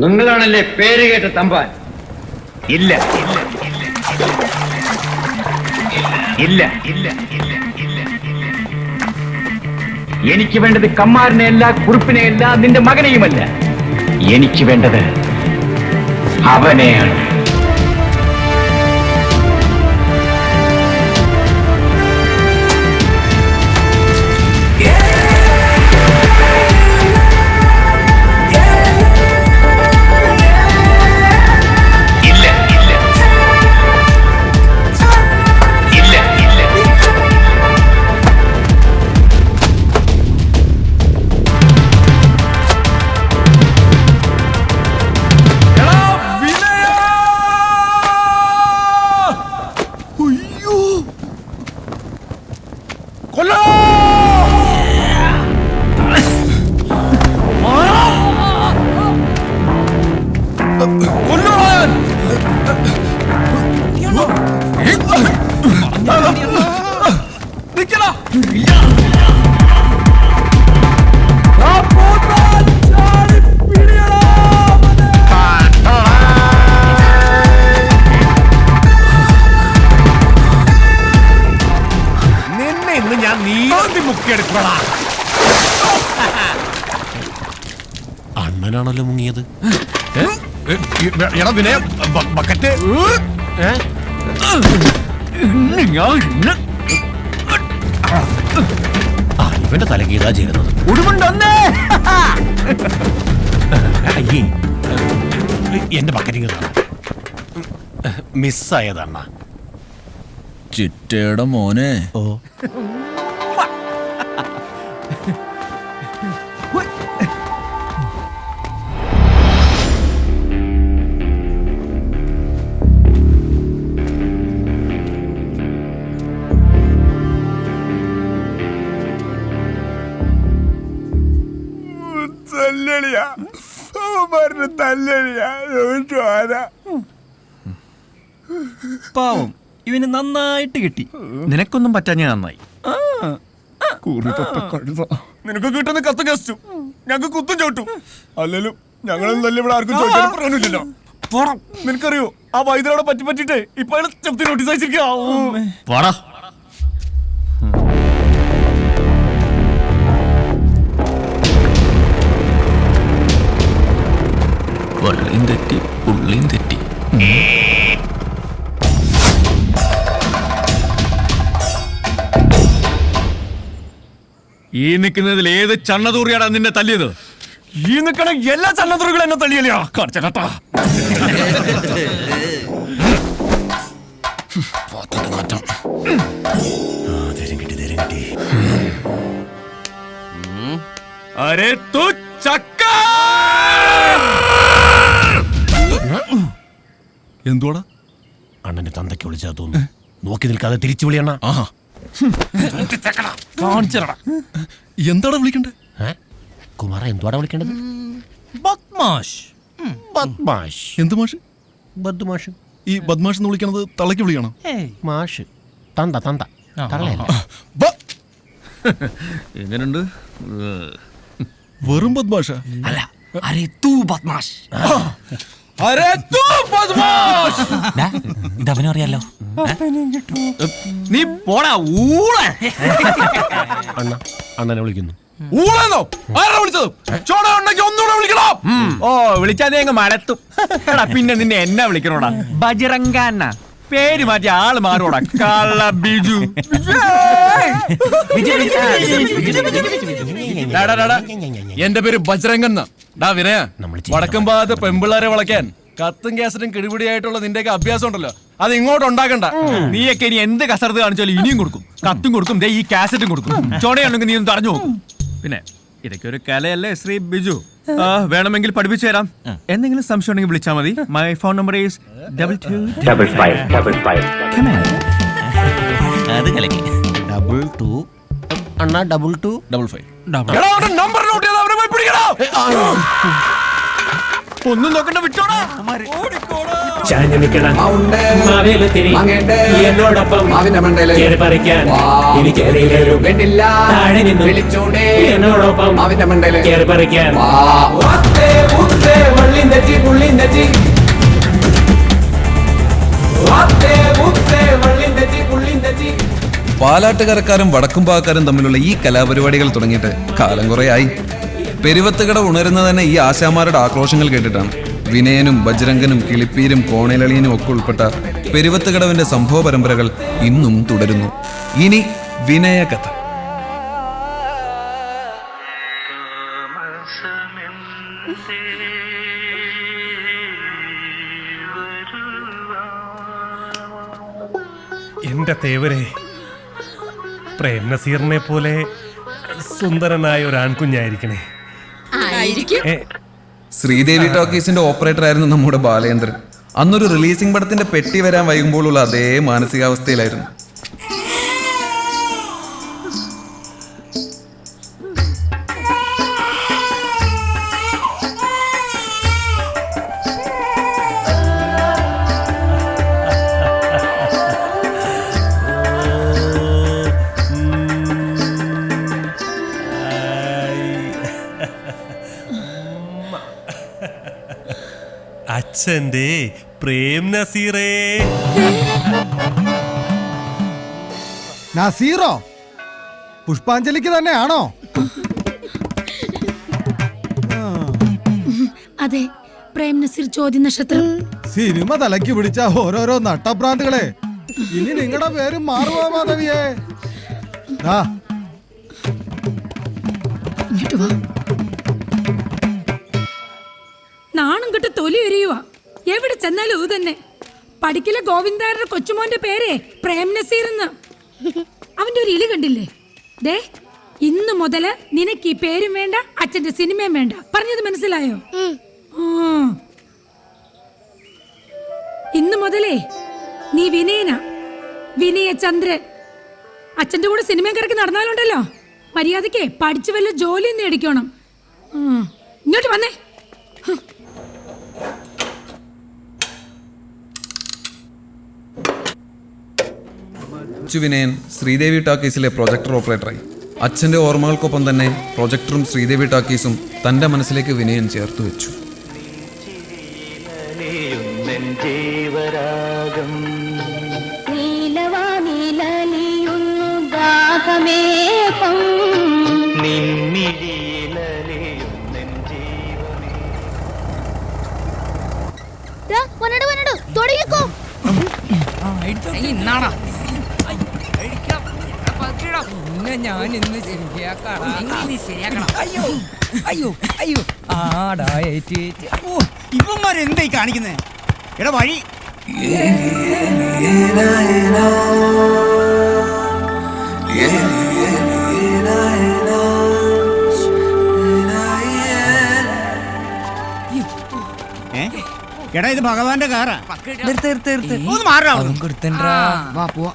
നിങ്ങളാണല്ലേ പേര് കേട്ട തമ്പാൻ? ഇല്ല ഇല്ല ഇല്ല ഇല്ല ഇല്ല. എനിക്ക് വേണ്ടത് കമ്മാരനെയല്ല, കുറുപ്പിനെയല്ല, നിന്റെ മകനെയുമല്ല. എനിക്ക് വേണ്ടത് അവനെയാണ്. അണ്ണനാണല്ലോ മുങ്ങിയത്. ബക്കറ്റ് ഇവന്റെ തലക്ക് ഇതാ ചേരുന്നത്. എന്റെ ബക്കറ്റിങ് മിസ്സായതണ്ണ. ചിറ്റയുടെ മോനെ. ഓ പാവം, ഇവന് നന്നായിട്ട് കിട്ടി. നിനക്കൊന്നും പറ്റാഞ്ഞ നന്നായി. നിനക്ക് കിട്ടുന്ന കത്ത് കസ്റ്റു ഞങ്ങൾക്ക് കുത്തും ചോട്ടും. അല്ലല്ലോ ഞങ്ങളും നല്ല ഇവിടെ ആർക്കും ചോദിക്കാൻ പറഞ്ഞില്ലല്ലോ. നിനക്കറിയോ ആ വൈദ്യരോടെ പറ്റിട്ടേ ഇപ്പൊ ചെപ്പത്തി നോട്ടീസ് അയച്ചിരിക്കാ. വള്ളിയും തെറ്റി പുള്ളിയും തെറ്റി. ഈ നിൽക്കുന്നതിൽ ഏത് ചണ്ണതൂറിയാടാ നിന്നെ തല്ലിയത്? ഈ നിൽക്കണ എല്ലാ ചണ്ണതൂറുകളും എന്നെ തല്ലിയല്ലേ കാണിച്ചേട്ടാ. അരേ തു ചക്ക. എന്തുവാടാ? അണ്ണന്റെ തന്തയ്ക്ക് വിളിച്ചാ തോന്നുന്നു. നോക്കി നിൽക്കാതെ തിരിച്ചു വിളിയണ്ണ. എന്താടാ വിളിക്കണ്ടേ? കുമാര എന്തുവാടാ വിളിക്കേണ്ടത്? ബദ്മാഷ്. ബദ്മാഷ്. എന്ത് മാഷ്? ബദ്മാഷ്. ഈ ബദ്മാഷ് എന്ന് വിളിക്കണത് തളയ്ക്ക് വിളിക്കണം. മാഷ് തന്ത തന്ത തള്ളയല്ല. എങ്ങനെയുണ്ട്? വെറും ബദ്മാഷ അല്ല, അരേ തൂ ബദ്മാഷ്. ഇതവനും അറിയാലോ. നീ പോടാ ഊള. അണ്ണ അണ്ണനെ വിളിക്കുന്നു. ഊളെന്നോ? ആരാ വിളിച്ചത്? ചോട ഉണ്ടെങ്കിൽ ഒന്നുകൂടെ വിളിക്കണം. ഓ, വിളിച്ചാ നീ അങ്ങ് മലത്തും. എടാ പിന്നെ നിന്നെ എന്നാ വിളിക്കണോടാ? ബജറങ്കാന്ന പേര് മാറ്റി ആള് മാറോടാ. കള്ള ബിജു. എന്റെ പേര് ബജ്രംഗൻ. ഡാ വിനയ, വടക്കും ഭാഗത്ത് പെമ്പിള്ളാരെ വളയ്ക്കാൻ കത്തും കാസറ്റും കിടിപിടിയായിട്ടുള്ള നിന്റെയൊക്കെ അഭ്യാസം ഉണ്ടല്ലോ, അത് ഇങ്ങോട്ട് ഉണ്ടാക്കണ്ട. നീയൊക്കെ ഇനി എന്ത് കസർത്ത് കാണിച്ചാലും ഇനിയും കൊടുക്കും. കത്തും കൊടുക്കും, ഈ കാസറ്റും കൊടുക്കും. ചോടയുണ്ടെങ്കിൽ നീ ഒന്ന് തടഞ്ഞു നോക്കും. പിന്നെ ഇതൊക്കെ ഒരു കലയല്ലേ ശ്രീ ബിജു. വേണമെങ്കിൽ പഠിപ്പിച്ചു തരാം. എന്തെങ്കിലും സംശയം ഉണ്ടെങ്കിൽ വിളിച്ചാൽ മതി. My phone number is 225555. അത് കലക്കി. 22 അണ്ണ 2255. നമ്പർ നോട്ട് ചെയ്ത് അവരെ പോയി പിടിക്കണോ? ഒന്നും നോക്കണ്ട, വിട്ടോടാ. ചാഞ്ഞു നിൽക്കണം മാവേലത്തിരി എന്നോടൊപ്പം കേറി പറിക്കാൻ എനിക്കേറിയൊരു പെണ്ണില്ല. താഴെ നിന്ന് വിളിച്ചോണ്ടേ എന്നോടൊപ്പം കേറി പറിക്കാൻ. പുള്ളിൻ തെറ്റി പുള്ളിൻ തെറ്റി വള്ളിൻ തെറ്റി പുള്ളിൻ തെറ്റി. പാലാട്ടുകരക്കാരും വടക്കുംപാക്കാരും തമ്മിലുള്ള ഈ കലാപരിപാടികൾ തുടങ്ങിയിട്ട് കാലം കുറയായി. പെരുവത്തുകട ഉണരുന്നത് തന്നെ ഈ ആശാമാരുടെ ആക്രോശങ്ങൾ കേട്ടിട്ടാണ്. വിനയനും ബജ്രംഗനും കിളിപ്പീരും കോണലളിയനും ഒക്കെ ഉൾപ്പെട്ട പെരുവത്തുകടവിന്റെ സംഭവ പരമ്പരകൾ ഇന്നും തുടരുന്നു. ഇനി വിനയകഥ. എന്റെ തേവരെ, പ്രേം നസീറിനെ പോലെ സുന്ദരനായ ഒരു ആൺകുഞ്ഞായിരിക്കണേ. ശ്രീദേവി ടോക്കീസിന്റെ ഓപ്പറേറ്റർ ആയിരുന്നു നമ്മുടെ ബാലേന്ദ്രൻ. അന്നൊരു റിലീസിംഗ് പടത്തിന്റെ പെട്ടി വരാൻ വൈകുമ്പോഴുള്ള അതേ മാനസികാവസ്ഥയിലായിരുന്നു. അച്ഛന്റെ പ്രേം നസീറേ. നസീറോ? പുഷ്പാഞ്ജലിക്ക് തന്നെയാണോ? അതെ, പ്രേം നസീർ ചോദ്യ നക്ഷത്രം. സിനിമ തലയ്ക്ക് പിടിച്ച ഓരോരോ നട്ടഭ്രാന്തുകളെ. ഇനി നിങ്ങളുടെ പേര് മാറുവാ മാധവിയെ. ഇങ്ങോട്ട് വാ. നാണം കെട്ട് തൊലി എരിയുവാ. എവിടെ ചെന്നാലും ഇത് തന്നെ. പഠിക്കലെ ഗോവിന്ദാരുടെ കൊച്ചുമോന്റെ പേരെ പ്രേം നസീർ എന്ന്. അവന്റെ ഒരു ഇലി കണ്ടില്ലേ? ദേ, ഇന്ന് മുതല് നിനക്ക് ഈ പേരും വേണ്ട, അച്ഛന്റെ സിനിമയും വേണ്ട. പറഞ്ഞത് മനസ്സിലായോ? ഇന്ന് മുതലേ നീ വിനയനാ, വിനയചന്ദ്രൻ. അച്ഛന്റെ കൂടെ സിനിമയും കറക്കി നടന്നാലുണ്ടല്ലോ, മര്യാദക്ക് പഠിച്ചു വല്ല ജോലിയും നേടിക്കണം. ഇങ്ങോട്ട് വന്നേ. വിനയൻ ശ്രീദേവി ടാക്കീസിലെ പ്രൊജക്ടർ ഓപ്പറേറ്ററായി. അച്ഛന്റെ ഓർമ്മകൾക്കൊപ്പം തന്നെ പ്രൊജക്ടറും ശ്രീദേവി ടാക്കീസും തന്റെ മനസ്സിലേക്ക് വിനയൻ ചേർത്ത് വെച്ചു. ഞാൻ ഇന്ന് ശരിയാക്കണം. അയ്യോ അയ്യോ അയ്യോ ആടാ ഇവന്മാരെന്തായി കാണിക്കുന്നേ? എടാ വഴി. എടാ ഇത് ഭഗവാന്റെ കാറാ. ഒന്ന് മാറാ. വാ പോവാ.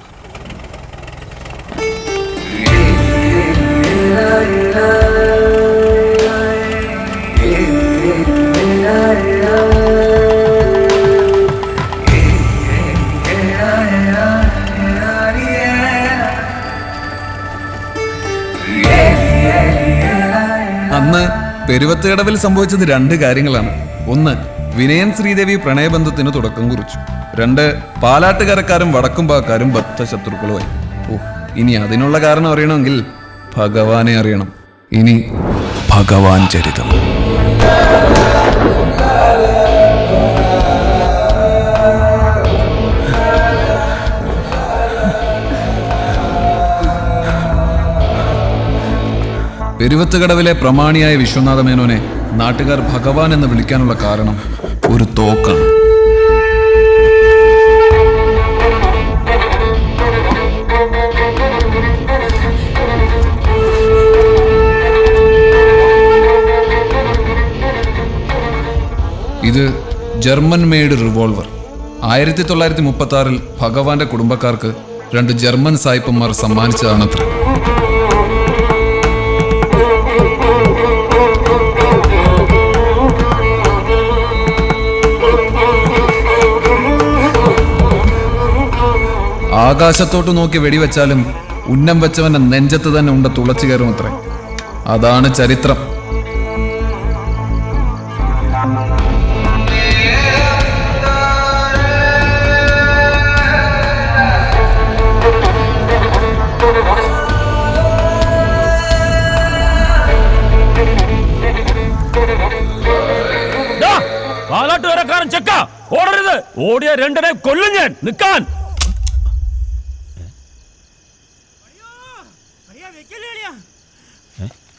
അന്ന് പെരുവത്തുകടവിൽ സംഭവിച്ചത് രണ്ട് കാര്യങ്ങളാണ്. ഒന്ന്, വിനയൻ ശ്രീദേവി പ്രണയബന്ധത്തിന് തുടക്കം കുറിച്ചു. രണ്ട്, പാലാട്ടുകരക്കാരും വടക്കുംപാക്കാരും ബദ്ധശത്രുക്കളുമായി. ഇനി അതിനുള്ള കാരണം അറിയണമെങ്കിൽ ഭഗവാനെ അറിയണം. ഇനി ഭഗവാൻ ചരിതം. പെരുവത്തുകടവിലെ പ്രമാണിയായ വിശ്വനാഥ മേനോനെ നാട്ടുകാർ ഭഗവാൻ എന്ന് വിളിക്കാനുള്ള കാരണം ഒരു തോക്കാണ്. ഇത് ജർമ്മൻ മെയ്ഡ് റിവോൾവർ. 1936 ഭഗവാന്റെ കുടുംബക്കാർക്ക് 2 ജർമ്മൻ സായിപ്പന്മാർ സമ്മാനിച്ചതാണത്ര. ആകാശത്തോട്ട് നോക്കി വെടിവെച്ചാലും ഉന്നം വെച്ചവന്റെ നെഞ്ചത്ത് തന്നെ ഉണ്ട തുളച്ചു കയറും അത്രേ. അതാണ് ചരിത്രം. ഓടിയ രണ്ടനെ കൊല്ലും ഞാൻ. നിൽക്കാൻ.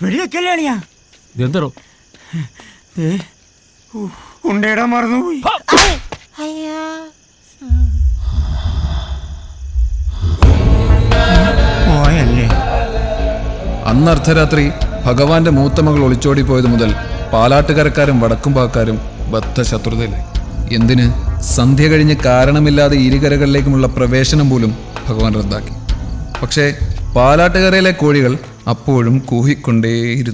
വെടിവെക്കല്ലേണിയാ എന്തോ ഉണ്ടേടാ മറന്നുപോയി. പോയല്ലേ. അന്ന് അർദ്ധരാത്രി ഭഗവാന്റെ മൂത്ത മകൾ ഒളിച്ചോടി പോയത് മുതൽ പാലാട്ടുകരക്കാരും വടക്കുംപാക്കാരും ബദ്ധശത്രുതയിലായി. എന്തിന് സന്ധ്യ കഴിഞ്ഞ് കാരണമില്ലാതെ ഇരുകരകളിലേക്കുമുള്ള പ്രവേശനം പോലും ഭഗവാൻ റദ്ദാക്കി. പക്ഷേ പാലാട്ടുകരയിലെ കോഴികൾ അപ്പോഴും കൂഹിക്കൊണ്ടേയിരുന്നു.